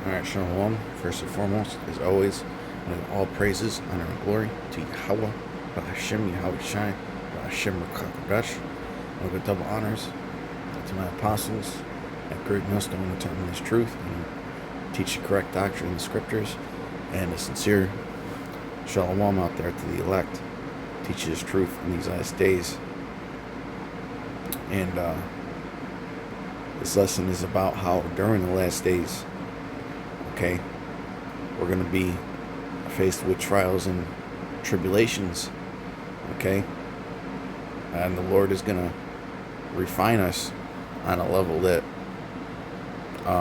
Alright, Shalom. First and foremost, as always, with all praises, honor, and glory to Yahweh, Hashem, Yahweh Shai, Hashem Rakakadosh. I'll give double honors to my apostles at Great Millstone who taught me this truth and teach the correct doctrine in the scriptures, and a sincere Shalom out there to the elect, teach this truth in these last days. And this lesson is about how during the last days, okay, we're going to be faced with trials and tribulations, okay, and the Lord is going to refine us on a level that we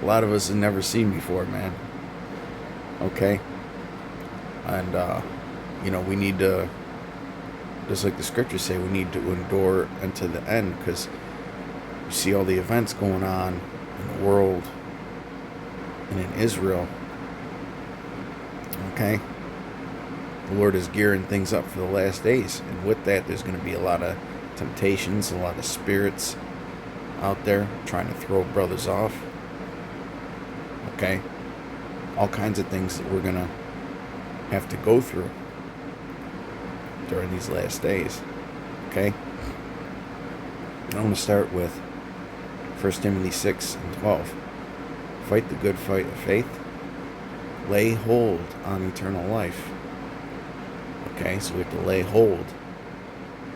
a lot of us have never seen before, man. Okay, and we need to, just like the scriptures say, we need to endure unto the end, because you see all the events going on in the world and in Israel. Okay, the Lord is gearing things up for the last days, and with that there's going to be a lot of temptations, a lot of spirits out there trying to throw brothers off. Okay, all kinds of things that we're going to have to go through during these last days. Okay, I'm going to start with 1 Timothy 6 and 12. Fight the good fight of faith. Lay hold on eternal life. Okay, so we have to lay hold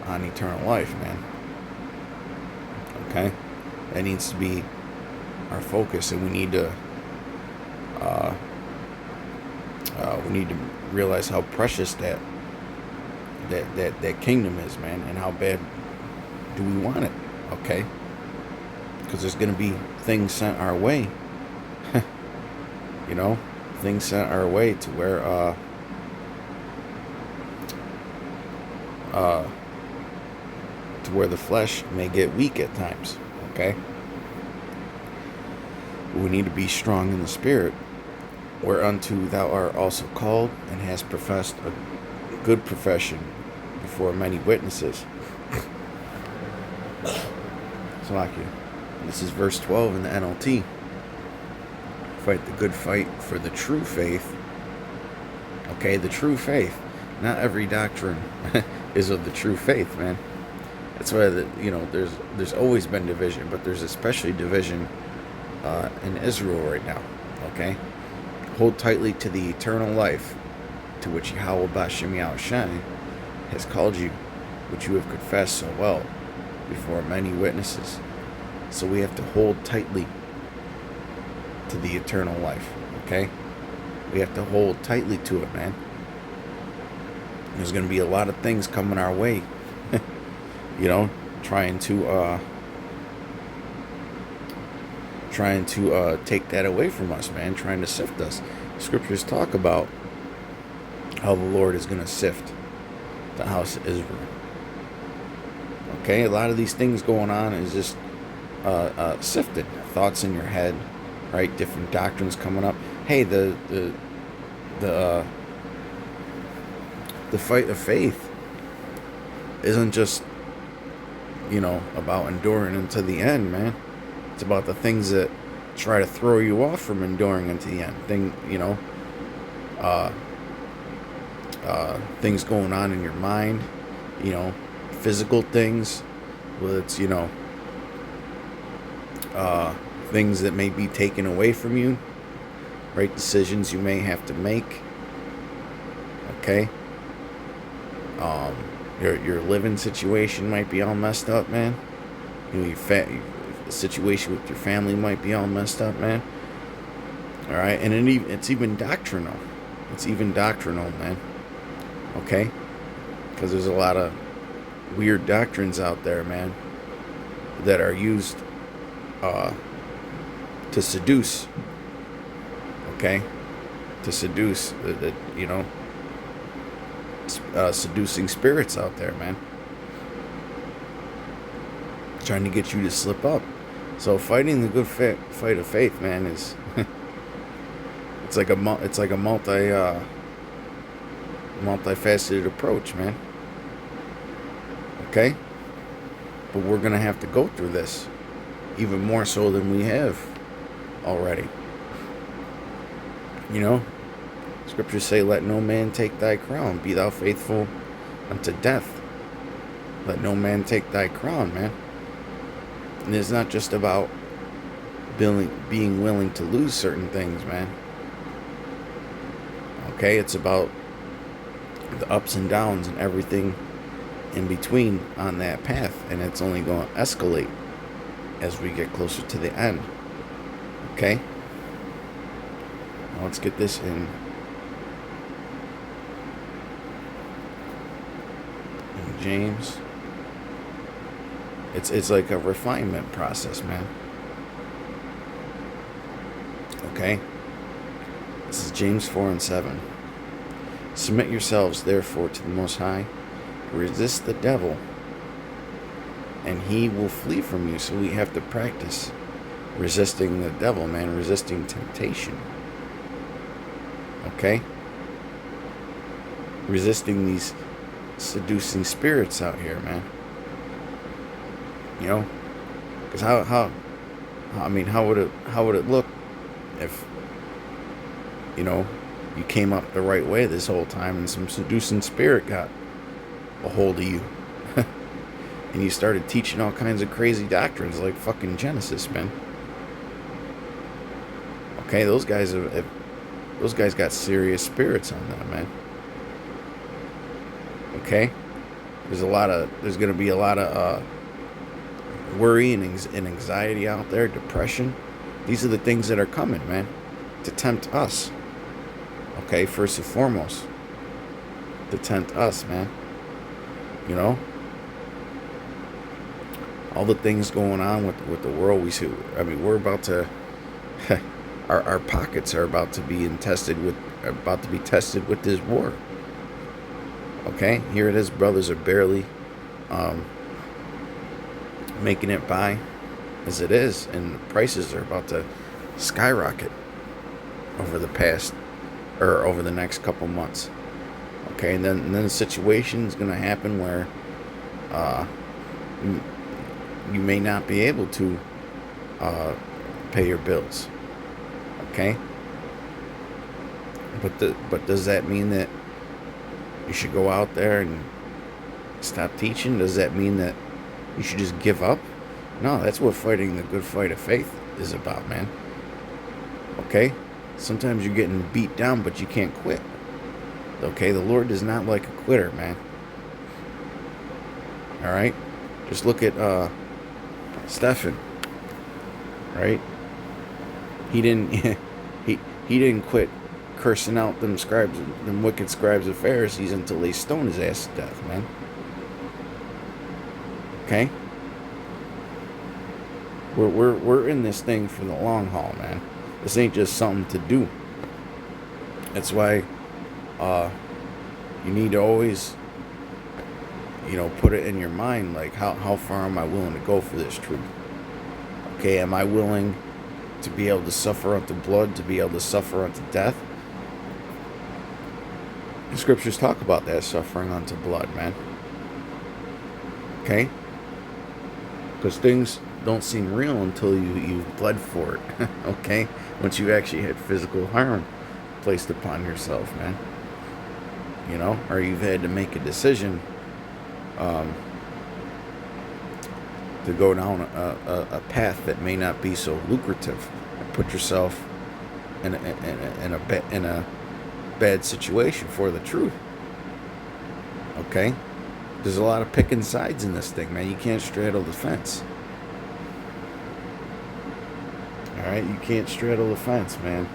on eternal life, man. Okay, that needs to be our focus, and we need to realize how precious that kingdom is, man, and how bad do we want it. Okay, because there's going to be things sent our way, things sent our way to where the flesh may get weak at times. Okay, we need to be strong in the spirit, whereunto thou art also called, and hast professed a good profession before many witnesses. Salakia. This is verse 12 in the NLT. Fight the good fight for the true faith. Okay, the true faith. Not every doctrine is of the true faith, man. That's why there's always been division, but there's especially division in Israel right now. Okay, hold tightly to the eternal life, to which Yahweh Bashem Yahushai has called you, which you have confessed so well before many witnesses. So we have to hold tightly to the eternal life. Okay, we have to hold tightly to it, man. There's going to be a lot of things coming our way, trying to take that away from us, man, trying to sift us. Scriptures talk about how the Lord is going to sift the house of Israel. Okay, a lot of these things going on is just sifted thoughts in your head, right? Different doctrines coming up. Hey, the fight of faith isn't just about enduring unto the end, man. It's about the things that try to throw you off from enduring unto the end. Things going on in your mind, physical things, whether it's things that may be taken away from you, right? Decisions you may have to make. Okay, your living situation might be all messed up, man. The situation with your family might be all messed up, man. All right, and it's even doctrinal. It's even doctrinal, man. Okay, because there's a lot of weird doctrines out there, man, that are used to seduce. Okay, to seduce seducing spirits out there, man, trying to get you to slip up. So fighting the good fight of faith, man, is it's like a multifaceted approach, man. Okay, but we're gonna have to go through this. even more so than we have already. You know, scriptures say, let no man take thy crown. Be thou faithful unto death. Let no man take thy crown, man. And it's not just about being willing to lose certain things, man. Okay, it's about the ups and downs and everything in between on that path. And it's only going to escalate as we get closer to the end. Okay? Now let's get this in James. It's like a refinement process, man. Okay? This is James 4:7. Submit yourselves, therefore, to the Most High. Resist the devil, and he will flee from you. So we have to practice resisting the devil, man. Resisting temptation. Okay? Resisting these seducing spirits out here, man. You know? Because how would it look if, you know, you came up the right way this whole time and some seducing spirit got a hold of you and you started teaching all kinds of crazy doctrines like fucking Genesis, man. Okay, those guys got serious spirits on them, man. Okay, there's going to be a lot of worry and anxiety out there, depression. These are the things that are coming, man, to tempt us. Okay, first and foremost, to tempt us, man. You know, all the things going on with the world we see. I mean, we're about to, our pockets are about to be tested with this war. Okay, here it is. Brothers are barely making it by as it is, and the prices are about to skyrocket over the next couple months. Okay, and then the situation is going to happen where you may not be able to pay your bills. Okay, but does that mean that you should go out there and stop teaching? Does that mean that you should just give up? No, that's what fighting the good fight of faith is about, man. Okay, sometimes you're getting beat down, but you can't quit. Okay, the Lord does not like a quitter, man. All right, just look at Stephen. Right, he didn't he didn't quit cursing out them wicked scribes and Pharisees until they stoned his ass to death, man. Okay, we're in this thing for the long haul, man. This ain't just something to do. That's why you need to always, you know, put it in your mind, like, how far am I willing to go for this truth? Okay, am I willing to be able to suffer unto blood, to be able to suffer unto death? The scriptures talk about that, suffering unto blood, man. Okay? Because things don't seem real until you've bled for it. Okay? Once you actually had physical harm placed upon yourself, man. You know? Or you've had to make a decision to go down a path that may not be so lucrative. Put yourself in a bad situation for the truth. Okay? There's a lot of picking sides in this thing, man. You can't straddle the fence. Alright? You can't straddle the fence, man.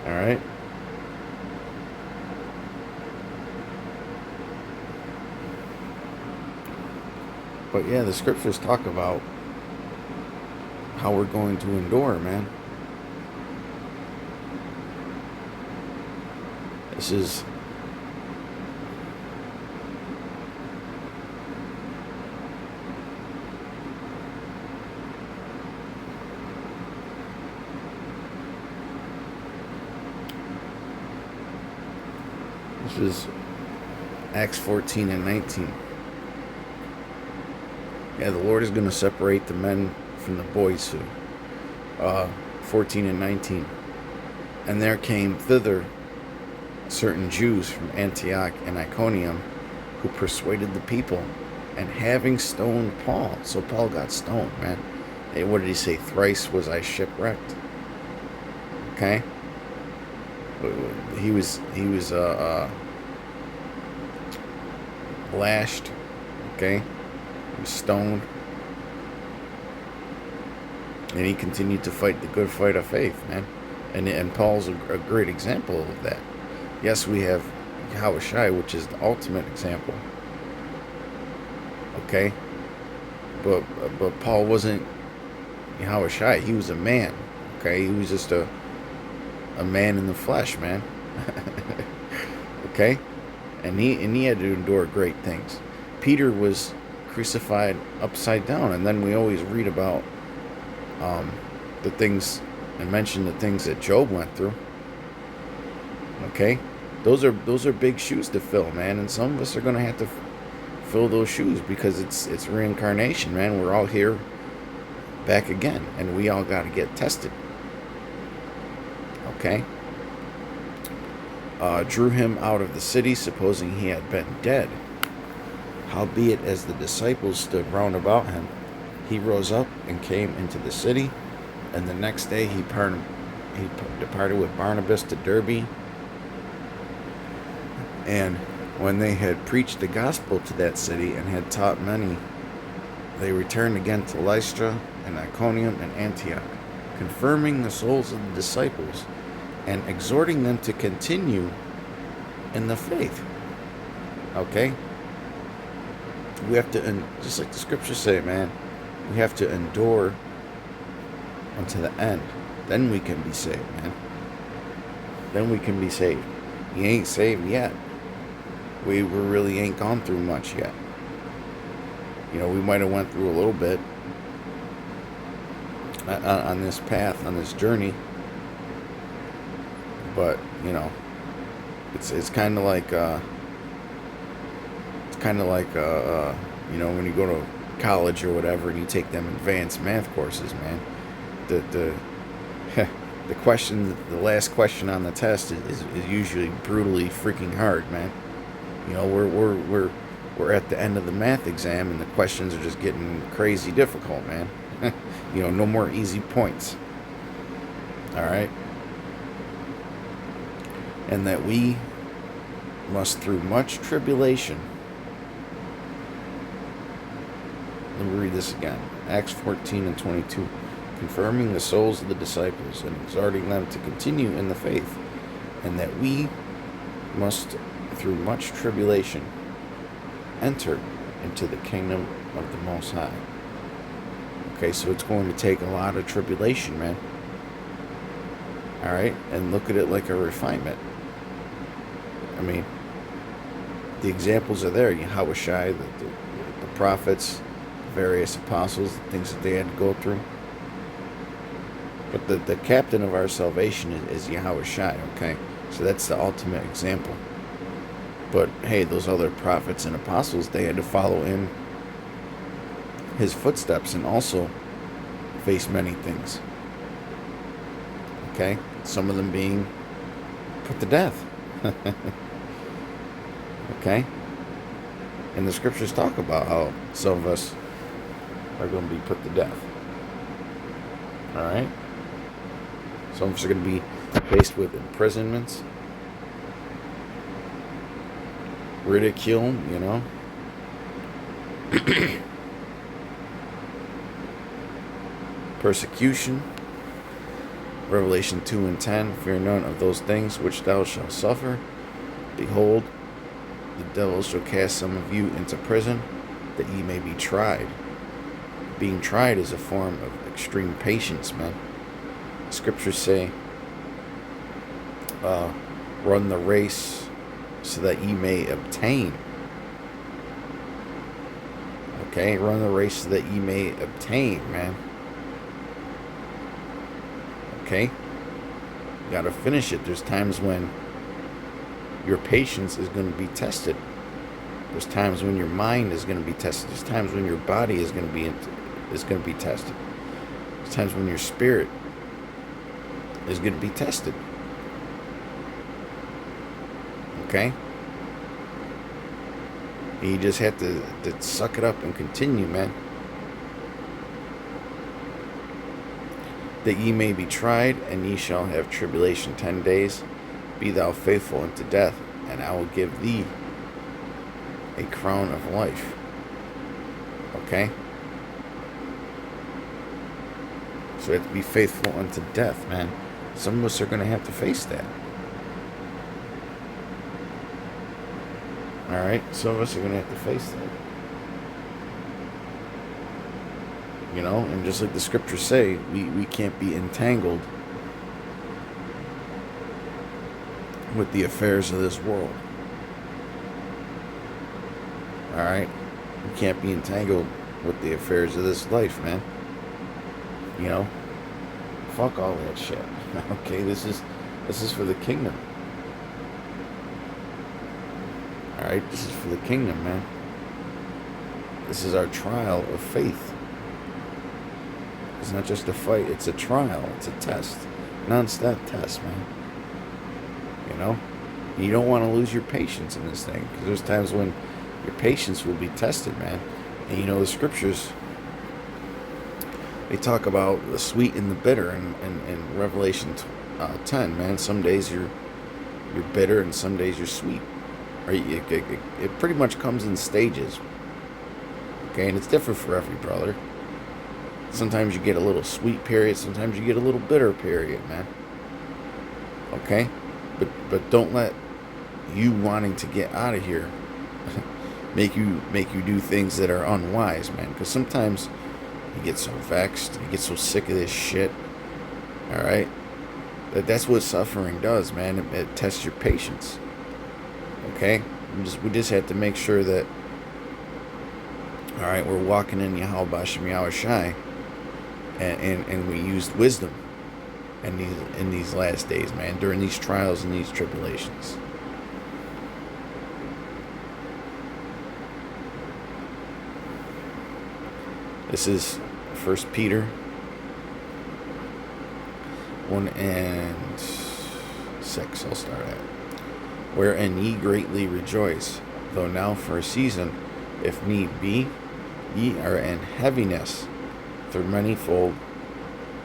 Alright? But yeah, the scriptures talk about how we're going to endure, man. This is Acts 14 and 19. Yeah, the Lord is going to separate the men from the boys soon. 14 and 19. And there came thither certain Jews from Antioch and Iconium, who persuaded the people, and having stoned Paul. So Paul got stoned, man. Hey, what did he say? Thrice was I shipwrecked. Okay? He was lashed. Okay? He was stoned. And he continued to fight the good fight of faith, man. And Paul's a great example of that. Yes, we have Yahushua, which is the ultimate example. Okay? But Paul wasn't Yahushua. He was a man. Okay? He was just a man in the flesh, man. Okay? And he had to endure great things. Peter was crucified upside down, and then we always read about the things and mention the things that Job went through. Okay, those are big shoes to fill, man, and some of us are gonna have to fill those shoes because it's reincarnation, man. We're all here back again, and we all got to get tested. Okay. Drew him out of the city, supposing he had been dead. Howbeit, as the disciples stood round about him, he rose up and came into the city, and the next day he departed with Barnabas to Derbe. And when they had preached the gospel to that city and had taught many, they returned again to Lystra and Iconium and Antioch, confirming the souls of the disciples and exhorting them to continue in the faith. Okay? We have to, just like the scriptures say, man, we have to endure unto the end. Then we can be saved, man. Then we can be saved. You ain't saved yet. We really ain't gone through much yet. You know, we might have went through a little bit on this path, on this journey. But, you know, it's kind of like, you know, when you go to college or whatever and you take them advanced math courses, man, the question, the last question on the test is usually brutally freaking hard, man. You know, we're at the end of the math exam and the questions are just getting crazy difficult, man. You know, no more easy points. All right. And that we must through much tribulation. Let me read this again. Acts 14 and 22. Confirming the souls of the disciples and exhorting them to continue in the faith, and that we must through much tribulation enter into the kingdom of the Most High. Okay, so it's going to take a lot of tribulation, man. Alright, and look at it like a refinement. I mean, the examples are there. Yahushua, the prophets, various apostles, the things that they had to go through. But the captain of our salvation is Yahushua, okay? So that's the ultimate example. But hey, those other prophets and apostles, they had to follow in his footsteps and also face many things. Okay? Some of them being put to death. Okay? And the scriptures talk about how some of us are going to be put to death. Alright? Some of us are going to be faced with imprisonments, ridicule, you know. Persecution. Revelation 2 and 10. Fear none of those things which thou shalt suffer. Behold, the devil shall cast some of you into prison, that ye may be tried. Being tried is a form of extreme patience, man. Scriptures say, run the race so that ye may obtain. Okay, run the race so that ye may obtain, man. Okay? You gotta finish it. There's times when your patience is going to be tested. There's times when your mind is going to be tested. There's times when your body is going to be tested. There's times when your spirit is going to be tested. Okay? And you just have to suck it up and continue, man. That ye may be tried, and ye shall have tribulation 10 days. Be thou faithful unto death, and I will give thee a crown of life. Okay? So we have to be faithful unto death, man. Some of us are going to have to face that. Alright? Some of us are going to have to face that. You know? And just like the scriptures say, we can't be entangled with the affairs of this world. Alright? We can't be entangled with the affairs of this life, man. You know? Fuck all that shit. Okay, this is for the kingdom. Alright, this is for the kingdom, man. This is our trial of faith. It's not just a fight, it's a trial, it's a test. Non-stop test, man. You know? You don't want to lose your patience in this thing, because there's times when your patience will be tested, man. And you know, the scriptures, they talk about the sweet and the bitter in Revelation 10, man. Some days you're bitter and some days you're sweet. Or it pretty much comes in stages. Okay, and it's different for every brother. Sometimes you get a little sweet period, sometimes you get a little bitter period, man. Okay? But don't let you wanting to get out of here make you do things that are unwise, man. Because sometimes you get so vexed, you get so sick of this shit. Alright? That's what suffering does, man. It tests your patience. Okay? We just have to make sure that, alright, we're walking in Yahweh Bashem Yahweh Shai, and we used wisdom in these last days, man, during these trials and these tribulations. This is 1 Peter 1 and 6, I'll start at. Wherein ye greatly rejoice, though now for a season, if need be, ye are in heaviness through manifold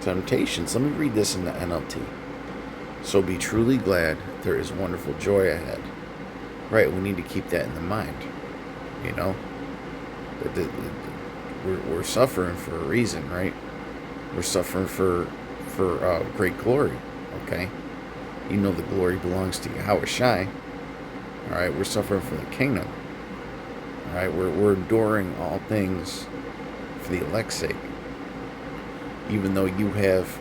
temptations. Let me read this in the NLT. So be truly glad, there is wonderful joy ahead. Right, we need to keep that in the mind. You know? We're suffering for a reason, right? We're suffering for great glory, okay? You know the glory belongs to Yahweh Shai. Alright, we're suffering for the kingdom. Alright, we're enduring all things for the elect's sake. Even though you have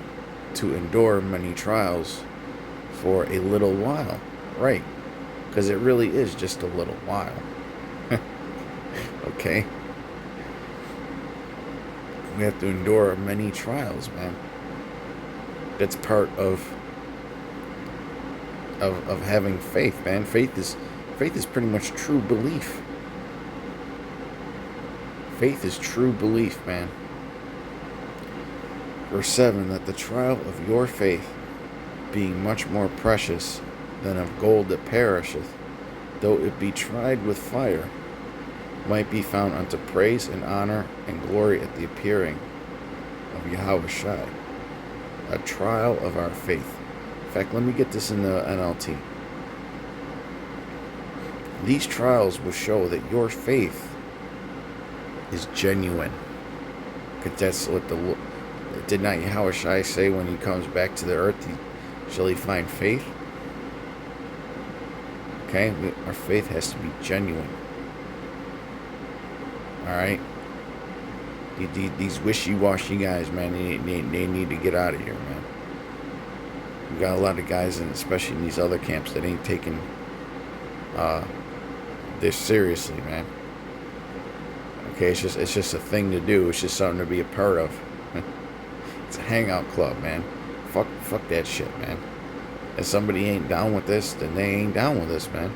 to endure many trials for a little while. Right. Because it really is just a little while. Okay? We have to endure many trials, man. That's part of having faith, man. Faith is pretty much true belief. Faith is true belief, man. Verse 7, that the trial of your faith, being much more precious than of gold that perisheth, though it be tried with fire, might be found unto praise and honor and glory at the appearing of Yahweh Shai. A trial of our faith. In fact, let me get this in the NLT. These trials will show that your faith is genuine. Because that's what did not Yahweh Shai say when he comes back to the earth, shall he find faith? Okay, our faith has to be genuine. Alright? These wishy-washy guys, man, they need to get out of here, man. We got a lot of guys, and especially in these other camps, that ain't taking this seriously, man. Okay, it's just a thing to do. It's just something to be a part of. It's a hangout club, man. Fuck that shit, man. If somebody ain't down with this, then they ain't down with this, man.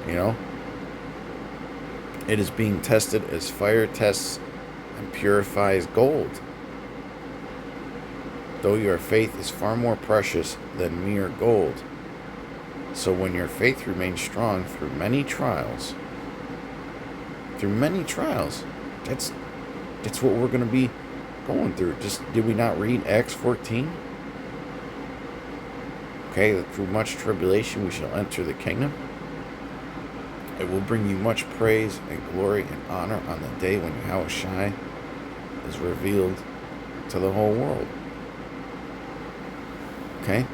You know? It is being tested as fire tests and purifies gold. Though your faith is far more precious than mere gold. So when your faith remains strong through many trials, that's what we're going to be going through. Just did we not read Acts 14? Okay, that through much tribulation we shall enter the kingdom. It will bring you much praise and glory and honor on the day when Yahushua is revealed to the whole world. Okay?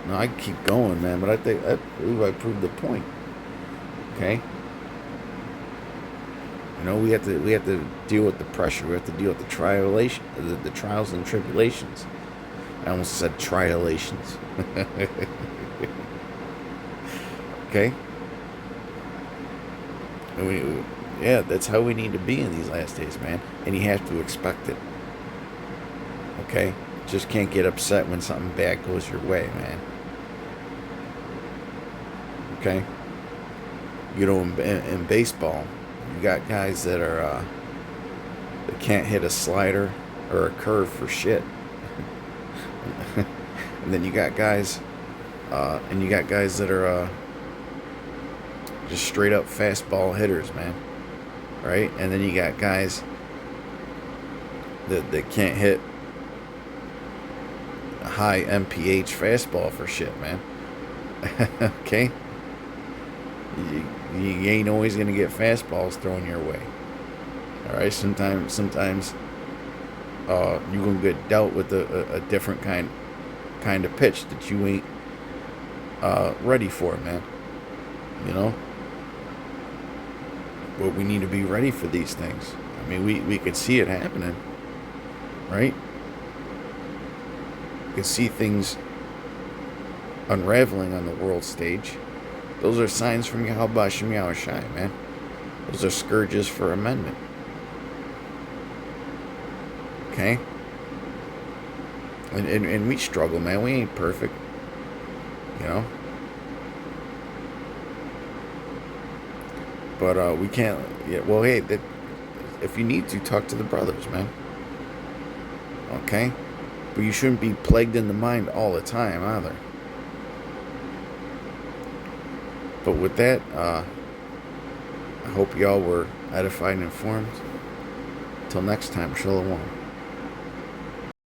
No, I can keep going, man, but I believe I proved the point. Okay? You know, we have to deal with the pressure. We have to deal with the the trials and tribulations. I almost said trialations. Okay? Yeah, that's how we need to be in these last days, man. And you have to expect it. Okay? Just can't get upset when something bad goes your way, man. Okay? You know, in baseball, you got guys that are that can't hit a slider or a curve for shit. And then you got guys that are just straight up fastball hitters, man. Right? And then you got guys that can't hit a high MPH fastball for shit, man. Okay? You ain't always going to get fastballs thrown your way. Alright? Sometimes you're going to get dealt with a different kind of pitch that you ain't ready for, man. You know? But we need to be ready for these things. I mean, we could see it happening. Right? You could see things unraveling on the world stage. Those are signs from Yahweh Shem Yahushai, man. Those are scourges for amendment. Okay? And we struggle, man. We ain't perfect. You know? But we can't... Yeah, well, hey, if you need to, talk to the brothers, man. Okay? But you shouldn't be plagued in the mind all the time, either. But with that, I hope y'all were edified and informed. Till next time, Shalom.